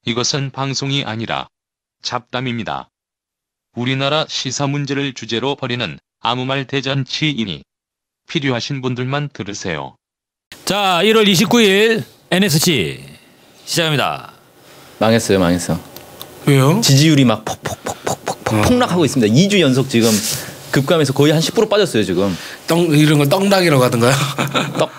이것은 방송이 아니라 잡담입니다. 우리나라 시사 문제를 주제로 벌이는 아무 말 대잔치이니 필요하신 분들만 들으세요. 자, 1월 29일 NSC 시작합니다. 망했어. 왜요? 지지율이 막 폭락하고 있습니다. 2주 연속 지금 급감해서 거의 한 10% 빠졌어요 지금. 이런 걸 떡락이라고 하던가요?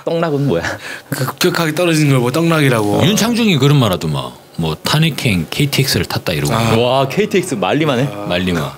떡락은 뭐야? 급격하게 떨어지는 걸 뭐 떡락이라고. 윤창중이 그런 말 하더만. 뭐 탄핵행 KTX를 탔다 이러고. 와 KTX 말리만 해? 말리마.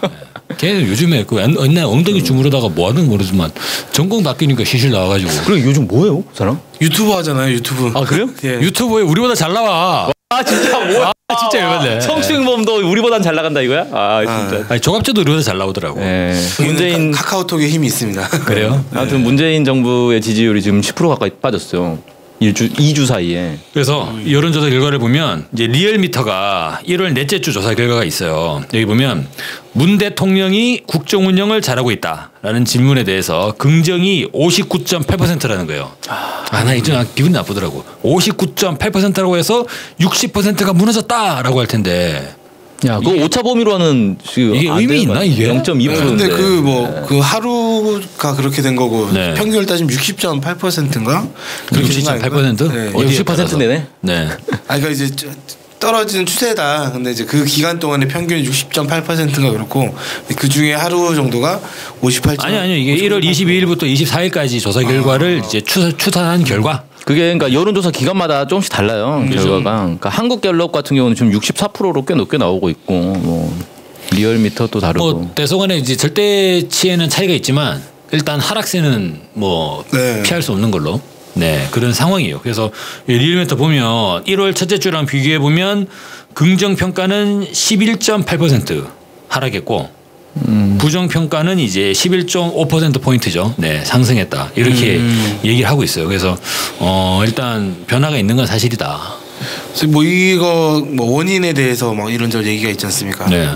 걔는 요즘에 그 옛날 엉덩이 주무르다가 뭐 하는 모르지만 전공 바뀌니까 시실 나와가지고. 그리고 요즘 뭐예요, 그 사람? 유튜브 하잖아요, 유튜브. 아 그래요? 예. 유튜브에 우리보다 잘 나와. 아 진짜 뭐야? 진짜 열받네. 성추행범도 우리보단 잘 나간다 이거야? 아 진짜. 아니 조갑제도 우리보다 잘 나오더라고. 네. 문재인 카카오톡에 힘이 있습니다. 그래요? 아무튼 문재인 정부의 지지율이 지금 10% 가까이 빠졌어요. 2주 사이에. 그래서 여론조사 결과를 보면 이제 리얼미터가 1월 넷째 주 조사 결과가 있어요. 여기 보면 문 대통령이 국정 운영을 잘하고 있다라는 질문에 대해서 긍정이 59.8%라는 거예요. 나 이제 기분 나쁘더라고. 59.8%라고 해서 60%가 무너졌다라고 할 텐데. 야, 그거 오차 범위로 하는 이게 의미 있나 이게? 0.2%인데. 근데 그 하루가 그렇게 된 거고 네. 평균을 따지면 60.8%인가? 60.8%? 네. 60%네네. 네. 그러니까 이제 떨어지는 추세다. 근데 이제 그 기간 동안의 평균이 60.8%가 그렇고 그 중에 하루 정도가 58. 아니 이게 1월 22일부터 24일까지 조사 결과를 이제 추산한 결과. 그게 그러니까 여론조사 기간마다 조금씩 달라요. 결과가. 그러니까 한국갤럽 같은 경우는 지금 64%로 꽤 높게 나오고 있고 뭐 리얼미터 또 다르고. 뭐 대소간에 이제 절대치에는 차이가 있지만 일단 하락세는 뭐 네. 피할 수 없는 걸로. 네, 그런 상황이에요. 그래서 리얼미터 보면 1월 첫째 주랑 비교해 보면 긍정 평가는 11.8% 하락했고 부정 평가는 이제 11.5% 포인트죠. 네, 상승했다. 이렇게 얘기를 하고 있어요. 그래서 일단 변화가 있는 건 사실이다. 뭐 이거 뭐 원인에 대해서 막 이런저런 얘기가 있지 않습니까? 네.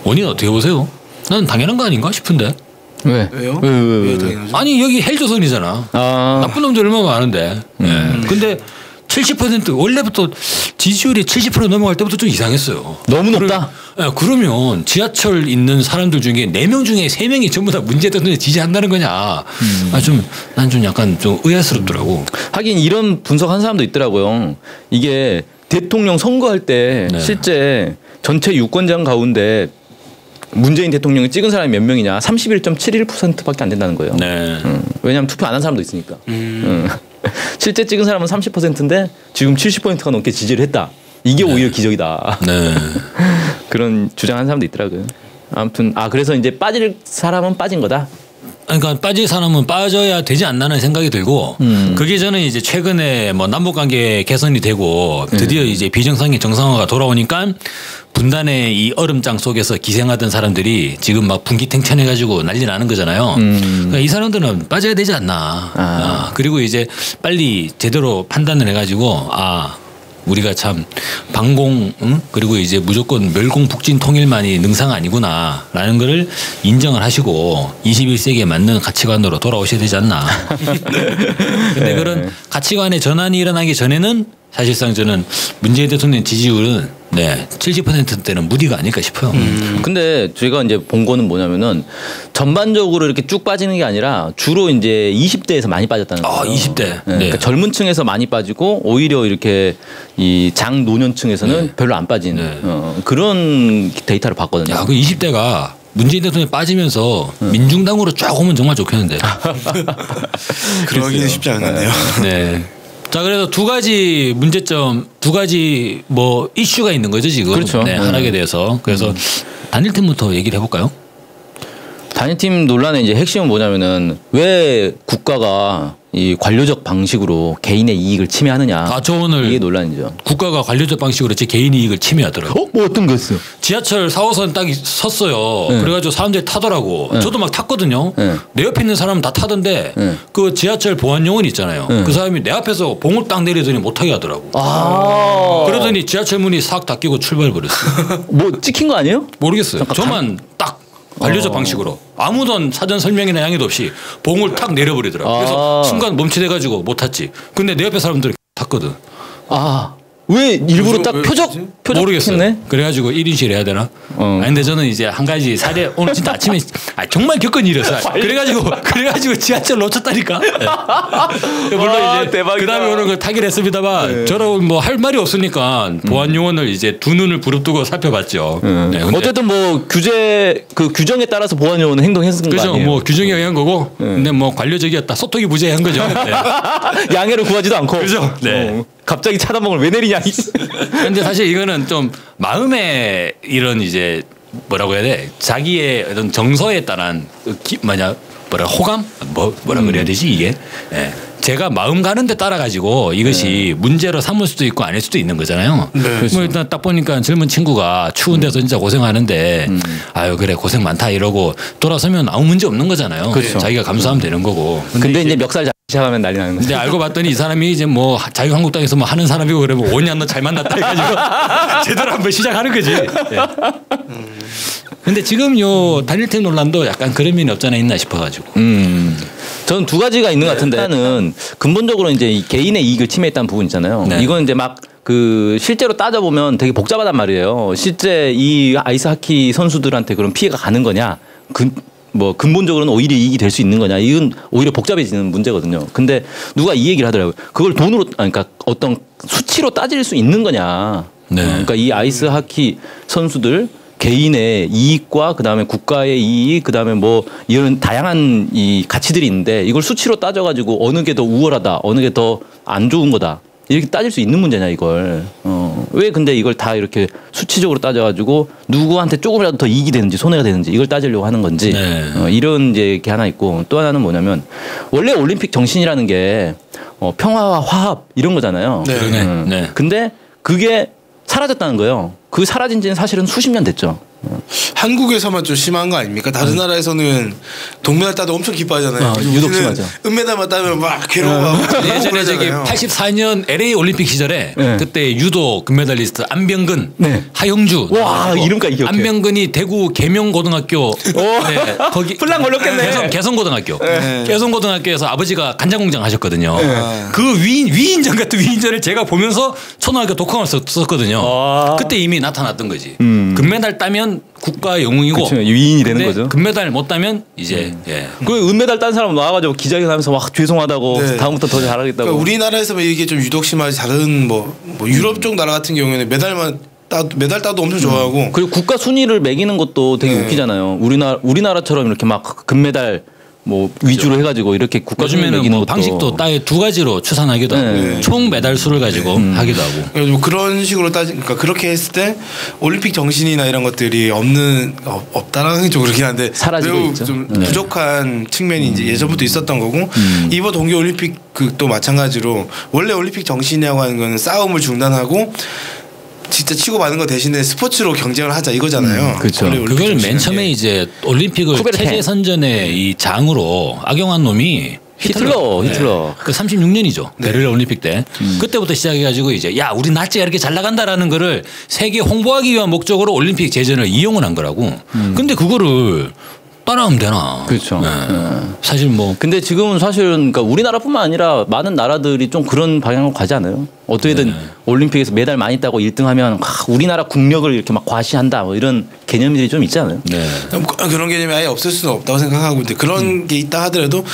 원인 어떻게 보세요? 난 당연한 거 아닌가 싶은데. 왜? 왜요? 왜 왜 당연하죠? 아니 여기 헬조선이잖아. 나쁜 놈들 얼마나 많은데. 근데 70% 원래부터 지지율이 70% 넘어갈 때부터 좀 이상했어요. 너무 높다. 그러면 지하철 있는 사람들 중에 4명 중에 3명이 전부 다 문제 대통령 지지한다는 거냐. 난 좀 약간 좀 의아스럽더라고. 하긴 이런 분석한 사람도 있더라고요. 이게 대통령 선거할 때 네. 실제 전체 유권자 가운데 문재인 대통령이 찍은 사람이 몇 명이냐? 31.71%밖에 안 된다는 거예요. 네. 왜냐하면 투표 안 한 사람도 있으니까. 실제 찍은 사람은 30%인데 지금 70%가 넘게 지지를 했다. 이게 오히려 기적이다. 네. 그런 주장하는 사람도 있더라고요. 아무튼 그래서 이제 빠질 사람은 빠진 거다. 그러니까 빠질 사람은 빠져야 되지 않나는 생각이 들고 그게 저는 이제 최근에 뭐 남북관계 개선이 되고 드디어 이제 비정상의 정상화가 돌아오니까 분단의 이 얼음장 속에서 기생하던 사람들이 지금 막 분기탱천해가지고 난리 나는 거잖아요. 그러니까 이 사람들은 빠져야 되지 않나. 그리고 이제 빨리 제대로 판단을 해가지고 우리가 참 방공 그리고 이제 무조건 멸공북진 통일만이 능사가 아니구나라는 거를 인정을 하시고 21세기에 맞는 가치관으로 돌아오셔야 되지 않나. 근데 그런 가치관의 전환이 일어나기 전에는 사실상 저는 문재인 대통령 지지율은 70%대는 무리가 아닐까 싶어요. 근데 제가 이제 본 거는 뭐냐면은 전반적으로 이렇게 쭉 빠지는 게 아니라 주로 이제 20대에서 많이 빠졌다는 거예요. 20대. 네. 그러니까 젊은 층에서 많이 빠지고 오히려 이렇게 이 장노년층에서는 별로 안 빠진 그런 데이터를 봤거든요. 그 20대가 문재인 대통령이 빠지면서 민중당으로 쫙 오면 정말 좋겠는데. 그러기는 쉽지 않겠네요. 네. 자, 그래서 두 가지 문제점, 두 가지 뭐 이슈가 있는 거죠 지금. 그렇죠. 네, 하락에 대해서. 그래서 단일팀부터 얘기를 해볼까요? 단일팀 논란의 이제 핵심은 뭐냐면은 왜 국가가 이 관료적 방식으로 개인의 이익을 침해하느냐. 저 오늘 이게 논란이죠. 국가가 관료적 방식으로 제 개인 이익을 침해하더라고요. 뭐 어떤 거였어요? 지하철 4호선 딱 섰어요. 그래가지고 사람들이 타더라고. 저도 막 탔거든요. 내 옆에 있는 사람은 다 타던데 그 지하철 보안 요원 있잖아요. 그 사람이 내 앞에서 봉을 딱 내리더니 못하게 하더라고. 그러더니 지하철 문이 싹 닫히고 출발해버렸어요. 뭐 찍힌 거 아니에요? 모르겠어요. 저만 딱 관료적 방식으로 아무런 사전 설명이나 양해도 없이 봉을 탁 내려버리더라고. 그래서 순간 멈칫해가지고 못 탔지. 근데 내 옆에 사람들이 탔거든. 왜 일부러 딱 표적 모르겠어요. 했네? 그래가지고 1인실 해야 되나? 아니, 근데 저는 이제 한 가지 사례 오늘 진짜 아침에 정말 겪은 일이었어요. 그래가지고 지하철 놓쳤다니까. 네. 물론 이제 대박이다. 그다음에 오늘 그 타기를 했습니다만 저라고 뭐 할 말이 없으니까 보안 요원을 이제 두 눈을 부릅뜨고 살펴봤죠. 네, 근데 어쨌든 뭐 규정에 따라서 보안 요원은 행동했은 거 그죠. 아니에요? 뭐 규정에 의한 거고. 근데 뭐 관료적이었다. 소통이 부재한 거죠. 네. 양해를 구하지도 않고. 그죠. 네. 갑자기 차단봉을 왜 내리냐. 근데 사실 이거는 좀 마음의 이런 이제 뭐라고 해야 돼? 자기의 어떤 정서에 따른 호감? 뭐라 그래야 되지 이게? 예. 제가 마음 가는 데 따라 가지고 이것이 문제로 삼을 수도 있고 아닐 수도 있는 거잖아요. 네. 뭐 일단 딱 보니까 젊은 친구가 추운 데서 진짜 고생하는데 아유 그래 고생 많다 이러고 돌아서면 아무 문제 없는 거잖아요. 그렇죠. 자기가 감수하면 되는 거고. 근데 이제 멱살 잡기 시작하면 난리 나는 거죠. 근데 알고 봤더니 이 사람이 이제 뭐 자유한국당에서 뭐 하는 사람이고 그러면 5년 너 잘 만났다 해가지고 제대로 한번 시작하는 거지. 네. 근데 지금 요 단일택 논란도 약간 그런 면이 없잖아 있나 싶어가지고. 저는 두 가지가 있는 것 같은데 하나는 근본적으로 이제 이 개인의 이익을 침해했다는 부분 있잖아요. 네. 이건 이제 막 그 실제로 따져보면 되게 복잡하단 말이에요. 실제 이 아이스하키 선수들한테 그런 피해가 가는 거냐? 뭐 근본적으로는 오히려 이익이 될 수 있는 거냐? 이건 오히려 복잡해지는 문제거든요. 근데 누가 이 얘기를 하더라고요. 그걸 돈으로 그러니까 어떤 수치로 따질 수 있는 거냐? 네. 그러니까 이 아이스하키 선수들 개인의 이익과 그다음에 국가의 이익 그다음에 뭐 이런 다양한 이 가치들이 있는데 이걸 수치로 따져가지고 어느 게 더 우월하다 어느 게 더 안 좋은 거다 이렇게 따질 수 있는 문제냐 이걸 왜 근데 이걸 다 이렇게 수치적으로 따져가지고 누구한테 조금이라도 더 이익이 되는지 손해가 되는지 이걸 따지려고 하는 건지 네. 이런 이제 게 하나 있고 또 하나는 뭐냐면 원래 올림픽 정신이라는 게 평화와 화합 이런 거잖아요. 네. 그러네. 네. 근데 그게 사라졌다는 거예요. 그 사라진 지는 사실은 수십 년 됐죠. 한국에서만 좀 심한 거 아닙니까? 다른 나라에서는 동메달 따도 엄청 기뻐하잖아요. 유독 우리는 심하죠. 은메달만 따면 막 괴로워하고 예전에 저기 84년 LA 올림픽 시절에 네. 그때 유도 금메달리스트 안병근, 네. 하영주, 와, 이름까지 기억해. 안병근이 대구 계명고등학교 네, 거기 분량 걸렸겠네. 개성고등학교, 네. 개성고등학교에서 아버지가 간장공장 하셨거든요. 네. 그 위인전 같은 위인전을 제가 보면서 초등학교 독학을 썼거든요. 아. 그때 이미 나타났던 거지. 금메달 따면 국가 영웅이고 그쵸, 위인이 되는 근데 거죠. 금메달 못 따면 이제 예. 그 은메달 딴 사람 나와가지고 기자회견하면서 와 죄송하다고 네. 다음부터 더 잘하겠다고. 그러니까 우리나라에서만 이게 좀 유독 심하지 다른 뭐 유럽 쪽 나라 같은 경우에는 메달 따도 엄청 좋아하고 그리고 국가 순위를 매기는 것도 되게 네. 웃기잖아요. 우리나라처럼 이렇게 막 금메달 뭐 위주로 해가지고 이렇게 국가 순위 요즘에는 매기는 뭐 것도 방식도 따에 두 가지로 추산하기도 하고 네. 총 메달 수를 가지고 하기도 하고. 그래서 뭐 그런 식으로 그러니까 그렇게 했을 때 올림픽 정신이나 이런 것들이 없다라는 게 좀 그렇긴 한데 사라지고 매우 있죠. 좀 부족한 측면이 이제 예전부터 있었던 거고 이번 동계 올림픽 또 마찬가지로 원래 올림픽 정신이라고 하는 거는 싸움을 중단하고 진짜 치고받는 거 대신에 스포츠로 경쟁을 하자 이거잖아요. 그렇죠. 원래 올림픽 그걸 맨 정신이라는 처음에 게. 이제 올림픽을 쿠베르텐. 체제 선전의 이 장으로 악용한 놈이 히틀러. 그 36년이죠. 베를린 올림픽 때. 그때부터 시작해가지고 이제 야 우리 나치가 이렇게 잘 나간다라는 거를 세계 홍보하기 위한 목적으로 올림픽 제전을 이용을 한 거라고. 근데 그거를 따라하면 되나? 그렇죠. 네. 사실 뭐 근데 지금은 사실은 그러니까 우리나라뿐만 아니라 많은 나라들이 좀 그런 방향으로 가지 않아요? 어떻게든 올림픽에서 메달 많이 따고 1등하면 우리나라 국력을 이렇게 막 과시한다 뭐 이런 개념들이 좀 있잖아요. 네. 그런 개념이 아예 없을 수는 없다고 생각하고 근데 그런 게 있다 하더라도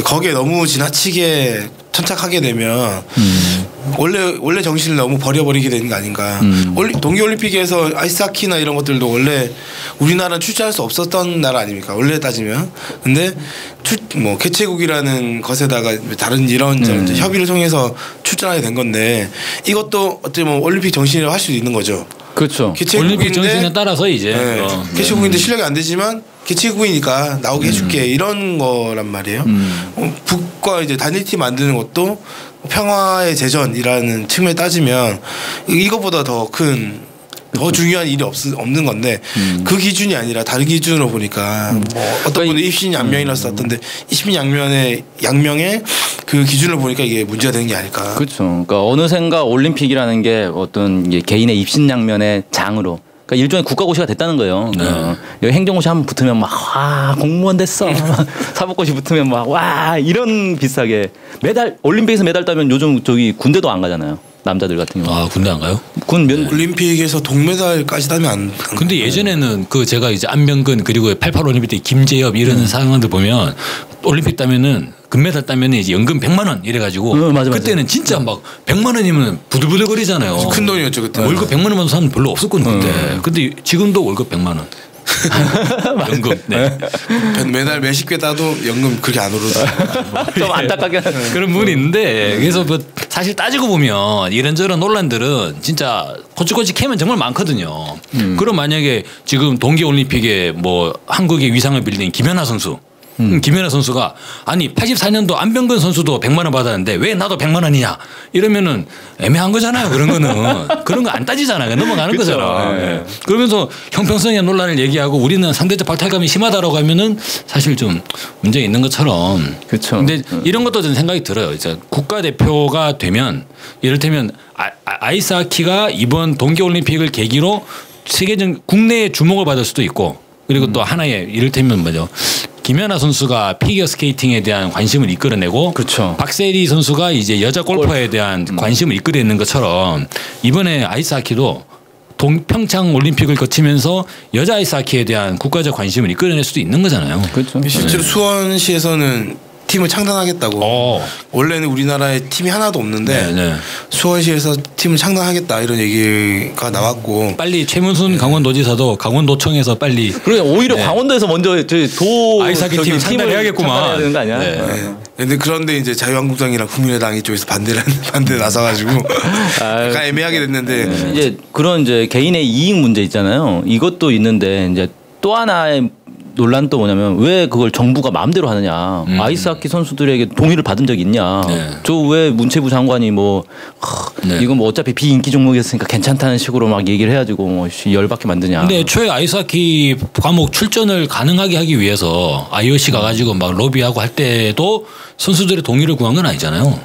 거기에 너무 지나치게 천착하게 되면 원래 정신을 너무 버려버리게 되는 거 아닌가. 동계올림픽에서 아이스하키나 이런 것들도 원래 우리나라는 출전할 수 없었던 나라 아닙니까? 원래 따지면. 근데 뭐 개최국이라는 것에다가 다른 이런 협의를 통해서 출전하게 된 건데 이것도 어떻게 보면 올림픽 정신이라고 할 수도 있는 거죠. 그렇죠. 올림픽 정신에 따라서 이제 개최국인데 실력이 안 되지만 개최국이니까 나오게 해줄게 이런 거란 말이에요. 북과 이제 단일팀 만드는 것도 평화의 제전이라는 측면에 따지면 이것보다 더 중요한 일이 없는 건데 그 기준이 아니라 다른 기준으로 보니까 뭐 어떤 분은 입신양명이라고 썼던데 입신양명의 그 기준을 보니까 이게 문제가 되는 게 아닐까. 그렇죠. 그러니까 어느샌가 올림픽이라는 게 어떤 개인의 입신양면의 장으로 그러니까 일종의 국가고시가 됐다는 거예요. 여기 행정고시 한번 붙으면 막 와 공무원 됐어. 사법고시 붙으면 막 와 이런 비슷하게 올림픽에서 메달 따면 요즘 저기 군대도 안 가잖아요. 남자들 같은 경우. 아 군대 안 가요? 군 면 올림픽에서 동메달까지 따면 안. 근데 예전에는 그 제가 이제 안병근 그리고 88 올림픽 때 김재엽 이런 상황들 보면 올림픽 따면은 금메달 따면은 이제 연금 100만 원 이래가지고 맞아. 그때는 진짜 막 100만 원이면 부들부들거리잖아요. 큰 돈이었죠 그때. 월급 100만 원만 사람 별로 없었거든요 그때. 근데 지금도 월급 100만 원. 연금. 네. 매달 몇십 개 따도 연금 그렇게 안 오르더라고요. 좀 안타깝게 그런 부분이 있는데 그래서 뭐 사실 따지고 보면 이런저런 논란들은 진짜 코치코치 캐면 정말 많거든요. 그럼 만약에 지금 동계올림픽에 뭐 한국의 위상을 빌린 김연아 선수 김연아 선수가 아니 84년도 안병근 선수도 100만 원 받았는데 왜 나도 100만 원이냐 이러면은 애매한 거잖아요. 그런 거는 그런 거 안 따지잖아요. 넘어가는 그쵸. 거잖아. 네. 그러면서 형평성의 논란을 얘기하고 우리는 상대적 박탈감이 심하다라고 하면은 사실 좀 문제가 있는 것처럼. 그렇죠. 근데 이런 것도 저는 생각이 들어요. 이제 국가대표가 되면 이를테면 아이스하키가 이번 동계올림픽을 계기로 세계적 국내에 주목을 받을 수도 있고 그리고 또 하나의 이를테면 뭐죠. 김연아 선수가 피겨 스케이팅에 대한 관심을 이끌어내고 그렇죠. 박세리 선수가 이제 여자 골퍼에 대한 관심을 이끌어내는 것처럼 이번에 아이스하키도 평창 올림픽을 거치면서 여자 아이스하키에 대한 국가적 관심을 이끌어낼 수도 있는 거잖아요. 그렇죠. 실제로 수원시에서는 팀을 창단하겠다고. 원래는 우리나라에 팀이 하나도 없는데 네. 수원시에서 팀을 창단하겠다 이런 얘기가 나왔고. 빨리 최문순 강원도지사도 강원도청에서 빨리 그러니까 오히려 강원도에서 먼저 아이스하키 팀 창단해야겠구만. 창단해야 되는 거 아니야? 네. 그런데 이제 자유한국당이랑 국민의당 이쪽에서 반대 나서가지고 약간 애매하게 됐는데 이제 그런 이제 개인의 이익 문제 있잖아요. 이것도 있는데 이제 또 하나의 논란도 뭐냐면 왜 그걸 정부가 마음대로 하느냐. 아이스하키 선수들에게 동의를 받은 적이 있냐. 네. 저 왜 문체부 장관이 뭐 네. 이건 뭐 어차피 비인기 종목이었으니까 괜찮다는 식으로 막 얘기를 해가지고 뭐 열받게 만드냐. 근데 애초에 아이스하키 과목 출전을 가능하게 하기 위해서 IOC 가가지고 막 로비하고 할 때도 선수들의 동의를 구한 건 아니잖아요.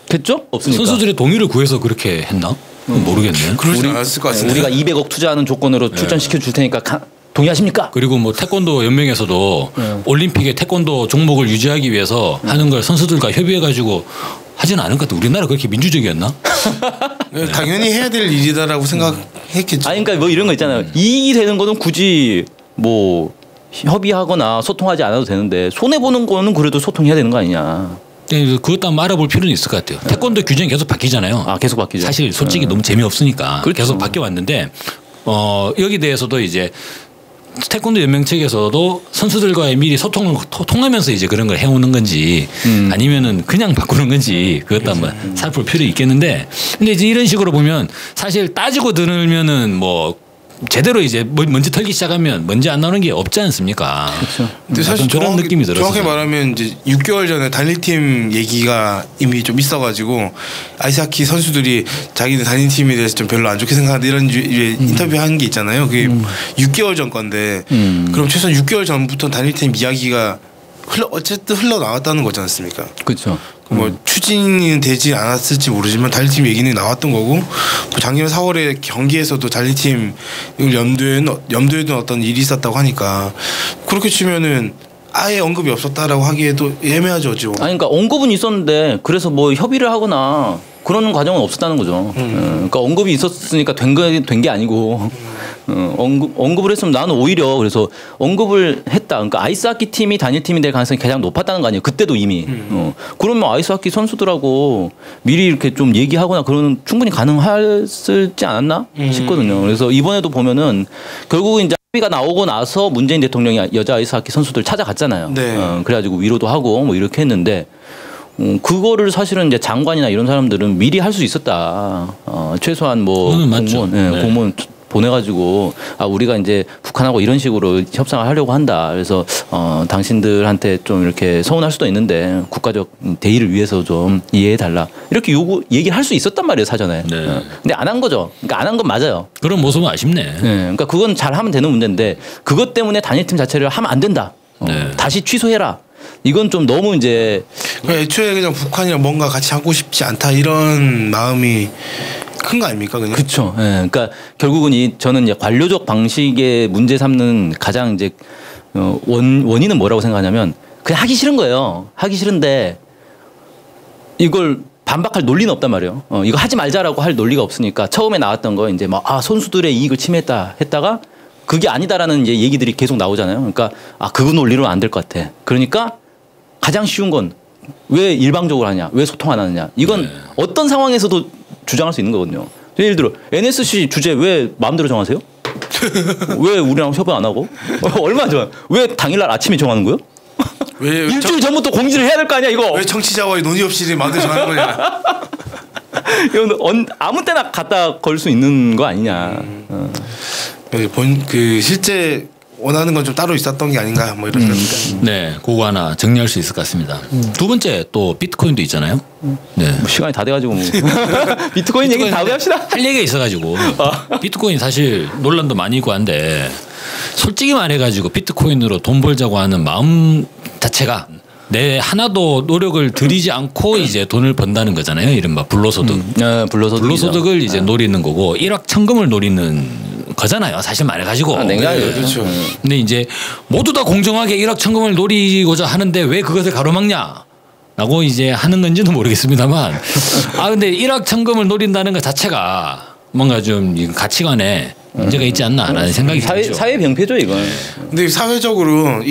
그랬죠? 없으니까. 선수들의 동의를 구해서 그렇게 했나? 모르겠네. 그러지 않았을 것 같은데. 우리가 200억 투자하는 조건으로 출전시켜 줄 테니까 동의하십니까? 그리고 뭐 태권도 연맹에서도 올림픽에 태권도 종목을 유지하기 위해서 하는 걸 선수들과 협의해가지고 하지는 않은 것 같아. 우리나라 그렇게 민주적이었나? 당연히 해야 될 일이다라고 생각했겠죠. 아니 그러니까 뭐 이런 거 있잖아요. 이익이 되는 거는 굳이 뭐 협의하거나 소통하지 않아도 되는데 손해 보는 거는 그래도 소통해야 되는 거 아니냐. 그것도 한번 알아볼 필요는 있을 것 같아요. 태권도 규정이 계속 바뀌잖아요. 아 계속 바뀌죠. 사실 솔직히 너무 재미없으니까 그렇죠. 계속 바뀌어 왔는데 여기 대해서도 이제 태권도 연맹 측에서도 선수들과의 미리 소통을 통하면서 이제 그런 걸 해오는 건지 아니면은 그냥 바꾸는 건지 그것도 한번 살펴볼 필요 있겠는데 근데 이제 이런 식으로 보면 사실 따지고 들으면은 뭐 제대로 이제 먼지 털기 시작하면 먼지 안 나오는 게 없지 않습니까? 그렇죠. 근데 사실 그런 느낌이 들었어요. 정확히 말하면 이제 6개월 전에 단일팀 얘기가 이미 좀 있어가지고 아이스하키 선수들이 자기들 단일팀에 대해서 좀 별로 안 좋게 생각한다 이런 인터뷰 한 게 있잖아요. 그게 6개월 전 건데 그럼 최소한 6개월 전부터 단일팀 이야기가 어쨌든 흘러나왔다는 거지 않습니까? 그렇죠. 뭐 추진이 되지 않았을지 모르지만 단일팀 얘기는 나왔던 거고 뭐 작년 4월에 경기에서도 단일팀 염두에 둔 어떤 일이 있었다고 하니까 그렇게 치면은 아예 언급이 없었다라고 하기에도 애매하죠 지금. 아니 그러니까 언급은 있었는데 그래서 뭐 협의를 하거나 그런 과정은 없었다는 거죠. 그러니까 언급이 있었으니까 된 게 아니고 언급을 했으면 나는 오히려 그래서 언급을 했다. 그러니까 아이스하키 팀이 단일팀이 될 가능성이 가장 높았다는 거 아니에요. 그때도 이미. 그러면 아이스하키 선수들하고 미리 이렇게 좀 얘기하거나 그러는 충분히 가능했을지 않았나 싶거든요. 그래서 이번에도 보면은 결국은 이제 합의가 나오고 나서 문재인 대통령이 여자 아이스하키 선수들 찾아갔잖아요. 네. 그래가지고 위로도 하고 뭐 이렇게 했는데 그거를 사실은 이제 장관이나 이런 사람들은 미리 할 수 있었다. 최소한 뭐 그거는 맞죠. 공무원, 네. 공무원 보내가지고 우리가 이제 북한하고 이런 식으로 협상을 하려고 한다. 그래서 당신들한테 좀 이렇게 서운할 수도 있는데 국가적 대의를 위해서 좀 이해해달라. 이렇게 얘기를 할 수 있었단 말이에요 사전에. 네. 근데 안 한 거죠. 그러니까 안 한 건 맞아요. 그런 모습은 아쉽네. 네, 그러니까 그건 잘 하면 되는 문제인데 그것 때문에 단일팀 자체를 하면 안 된다. 네. 다시 취소해라. 이건 좀 너무 이제 애초에 그냥 북한이랑 뭔가 같이 하고 싶지 않다 이런 마음이 큰 거 아닙니까 그냥? 그렇죠. 예. 그러니까 결국은 저는 이제 관료적 방식에 문제 삼는 가장 이제 원인은 뭐라고 생각하냐면 그냥 하기 싫은 거예요. 하기 싫은데 이걸 반박할 논리는 없단 말이에요. 이거 하지 말자라고 할 논리가 없으니까 처음에 나왔던 거 이제 막 선수들의 이익을 침해했다 했다가 그게 아니다라는 이제 얘기들이 계속 나오잖아요. 그러니까 그 논리로는 안 될 것 같아. 그러니까 가장 쉬운 건 왜 일방적으로 하냐, 왜 소통 안 하느냐. 이건 어떤 상황에서도 주장할 수 있는 거거든요. 예를 들어 NSC 주제 왜 마음대로 정하세요? 왜 우리랑 협의 안 하고? 얼마나 좋아. 왜 당일날 아침에 정하는 거예요? 왜 일주일 전부터 공지를 해야 될 거 아니야 이거. 왜 청취자와의 논의 없이 마음대로 정하는 거냐? 이건 아무 때나 갖다 걸 수 있는 거 아니냐. 실제 원하는 건 좀 따로 있었던 게 아닌가 뭐 이런 생각. 네, 그거 하나 정리할 수 있을 것 같습니다. 두 번째 또 비트코인도 있잖아요. 네. 뭐 시간이 다 돼가지고 뭐. 비트코인 얘기 다음에 합시다. 할 얘기가 있어가지고 비트코인 사실 논란도 많이 있고 한데 솔직히 말해가지고 비트코인으로 돈 벌자고 하는 마음 자체가 내 하나도 노력을 들이지 않고 이제 돈을 번다는 거잖아요. 이른바 불로소득. 불로소득을 이제 노리는 거고 일확천금을 노리는 거잖아요. 사실 말해가지고. 네, 그렇죠. 근데 이제 모두 다 공정하게 일확천금을 노리고자 하는데 왜 그것을 가로막냐? 라고 이제 하는 건지는 모르겠습니다만. 근데 일확천금을 노린다는 것 자체가 뭔가 좀 가치관에 문제가 있지 않나라는 생각이 들죠. 사회 병폐죠 이건. 근데 사회적으로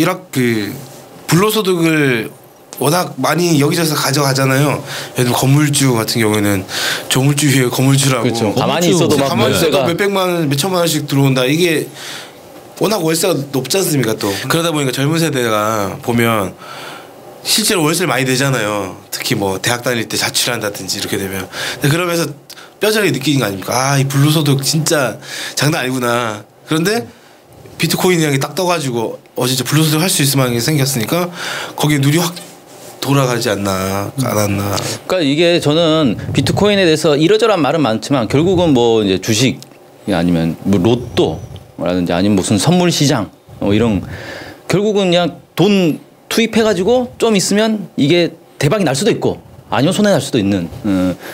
불로소득을 워낙 많이 여기저기서 가져가잖아요. 예를 들어 건물주 같은 경우에는 조물주 위에 건물주라고. 그렇죠. 가만히 있어도 막 가만히 있어도 몇백만 원, 몇천만 원씩 들어온다. 이게 워낙 월세가 높지 않습니까 또. 그러다 보니까 젊은 세대가 보면 실제로 월세를 많이 내잖아요. 특히 뭐 대학 다닐 때 자취한다든지 이렇게 되면. 그러면서 뼈저리게 느끼는 거 아닙니까? 이 불로소득 진짜 장난 아니구나. 그런데 비트코인이라는 게 딱 떠가지고 진짜 불로소득 할 수 있을 만한 게 생겼으니까 거기에 눈이 확 돌아가지 않나 안 왔나. 그러니까 이게 저는 비트코인에 대해서 이러저러한 말은 많지만 결국은 뭐 이제 주식 아니면 뭐 로또라든지 아니면 무슨 선물 시장 이런 결국은 그냥 돈 투입해가지고 좀 있으면 이게 대박이 날 수도 있고 아니면 손해 날 수도 있는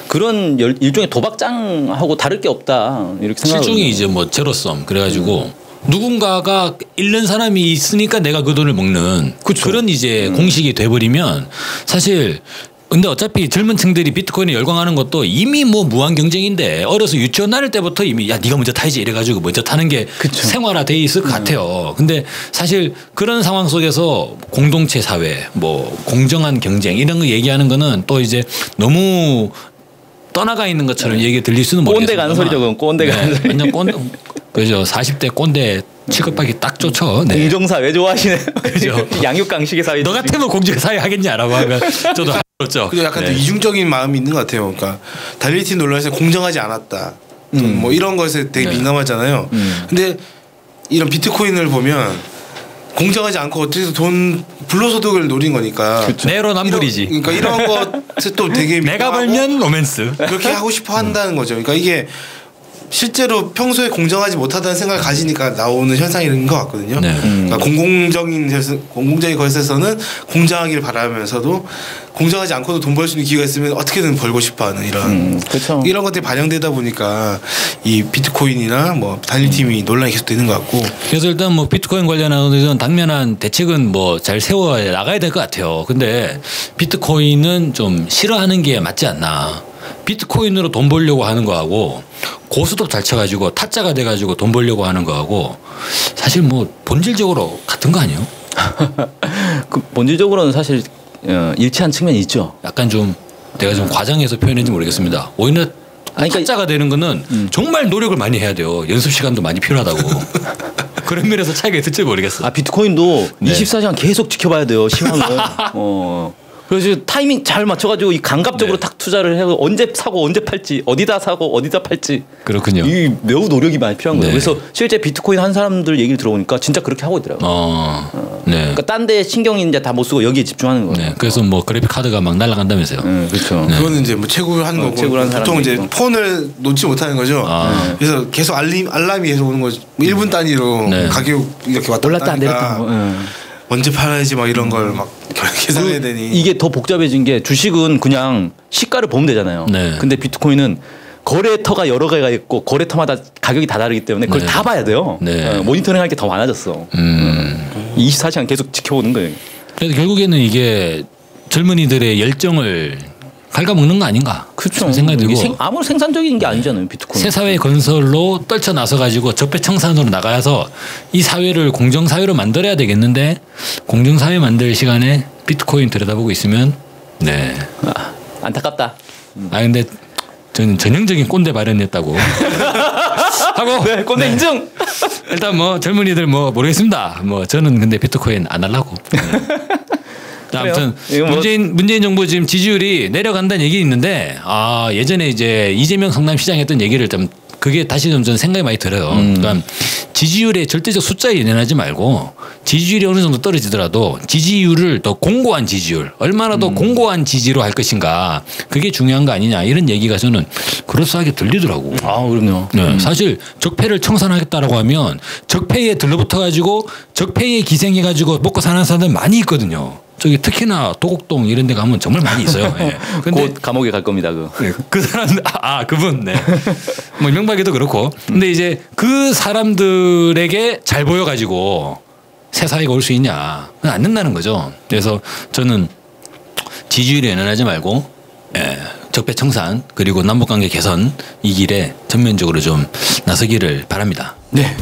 그런 일종의 도박장하고 다를 게 없다 이렇게 생각하거든요. 실종이 이제 뭐 제로섬 그래가지고. 누군가가 잃는 사람이 있으니까 내가 그 돈을 먹는 그런 이제 공식이 돼버리면 사실 근데 어차피 젊은 층들이 비트코인에 열광하는 것도 이미 뭐 무한 경쟁인데 어려서 유치원 다닐 때부터 이미 야 네가 먼저 타야지 이래가지고 먼저 타는 게 생활화돼 있을 것 같아요. 근데 사실 그런 상황 속에서 공동체 사회 뭐 공정한 경쟁 이런 거 얘기하는 거는 또 이제 너무 떠나가 있는 것처럼 얘기 들릴 수는 모르겠어요. 꼰대 가는 소리죠. 그건 꼰대 가는 소리. 완전 꼰대. 그죠. 40대 꼰대 취급하기 딱 좋죠. 네. 공정사회 좋아하시네. 그죠. 양육강식의 사회. 너 같으면 공정사회 하겠냐라고 하면 저도 그렇죠. 근데 약간 또 이중적인 마음이 있는 것 같아요. 그러니까 달리티 논란에서 공정하지 않았다. 뭐 이런 것에 되게 민감하잖아요. 근데 이런 비트코인을 보면 공정하지 않고 어떻게 돈 불로소득을 노린 거니까 내로남불이지. 그러니까 이런 것에 또 되게 내가 벌면 로맨스 그렇게 하고 싶어 한다는 거죠. 그러니까 이게 실제로 평소에 공정하지 못하다는 생각을 가지니까 나오는 현상인 것 같거든요. 네. 그러니까 공공적인 것에서는 공정하기를 바라면서도 공정하지 않고도 돈 벌 수 있는 기회가 있으면 어떻게든 벌고 싶어하는 이런 것들이 반영되다 보니까 이 비트코인이나 뭐 단일팀이 논란이 계속되는 것 같고. 그래서 일단 뭐 비트코인 관련한 당면한 대책은 뭐 잘 세워 나가야 될 것 같아요. 근데 비트코인은 좀 싫어하는 게 맞지 않나. 비트코인으로 돈 벌려고 하는 거하고 고스톱 잘 쳐가지고 타짜가 돼가지고 돈 벌려고 하는 거하고 사실 뭐 본질적으로 같은 거 아니에요? 그 본질적으로는 사실 일치한 측면이 있죠. 약간 좀 내가 좀 과장해서 표현했는지 모르겠습니다. 오히려 타짜가 되는 거는 정말 노력을 많이 해야 돼요. 연습 시간도 많이 필요하다고. 그런 면에서 차이가 있을지 모르겠어. 비트코인도 24시간 계속 지켜봐야 돼요. 시황을. 그래서 타이밍 잘 맞춰가지고 이 감각적으로 탁 투자를 해서 언제 사고 언제 팔지 어디다 사고 어디다 팔지. 그렇군요. 이 매우 노력이 많이 필요한 거예요. 그래서 실제 비트코인 한 사람들 얘기를 들어보니까 진짜 그렇게 하고 있더라고요. 그러니까 딴 데 신경이 이제 다 못 쓰고 여기에 집중하는 거예요. 네. 그래서 뭐 그래픽 카드가 막 날아간다면서요. 그렇죠. 네. 그거는 이제 뭐 채굴을 하는 거고 보통 이제 폰을 놓지 못하는 거죠. 그래서 계속 알람이 계속 오는 거죠. 1분 단위로 가격 이렇게 왔다 갔다 하니까 언제 팔아야지 막 이런 걸 막 계산해야 되니. 이게 더 복잡해진 게 주식은 그냥 시가를 보면 되잖아요. 근데 비트코인은 거래터가 여러 개가 있고 거래터마다 가격이 다 다르기 때문에 그걸 다 봐야 돼요. 모니터링 할 게 더 많아졌어. 24시간 계속 지켜보는 거예요. 그래서 결국에는 이게 젊은이들의 열정을 갉아먹는 거 아닌가 그렇죠. 생각이 들고 아무 생산적인 게 아니잖아요 비트코인. 새 사회 건설로 떨쳐 나서 가지고 적폐청산으로 나가서 이 사회를 공정사회로 만들어야 되겠는데 공정사회 만들 시간에 비트코인 들여다보고 있으면 네. 안타깝다. 근데 저는 전형적인 꼰대 발언이었다고 하고 네, 꼰대 인증. 일단 뭐 젊은이들 뭐 모르겠습니다. 뭐 저는 근데 비트코인 안 하려고. 아무튼 문재인 정부 지금 지지율이 내려간다는 얘기 있는데 예전에 이제 이재명 성남시장 했던 얘기를 좀 그게 다시 좀 저는 생각이 많이 들어요. 그러니까 지지율의 절대적 숫자에 연연하지 말고 지지율이 어느 정도 떨어지더라도 지지율을 더 공고한 지지율, 얼마나 더 공고한 지지로 할 것인가 그게 중요한 거 아니냐 이런 얘기가 저는 그럴싸하게 들리더라고. 그럼요. 네, 사실 적폐를 청산하겠다라고 하면 적폐에 들러붙어 가지고 적폐에 기생해 가지고 먹고 사는 사람들 많이 있거든요. 저기 특히나 도곡동 이런 데 가면 정말 많이 있어요. 예. 근데 곧 감옥에 갈 겁니다. 그 사람들 그분 네. 뭐 명박이도 그렇고. 근데 이제 그 사람들에게 잘 보여 가지고 새 사회가 올 수 있냐? 그건 안 된다는 거죠. 그래서 저는 지지율에 연연하지 말고 적폐 청산 그리고 남북관계 개선 이 길에 전면적으로 좀 나서기를 바랍니다. 네.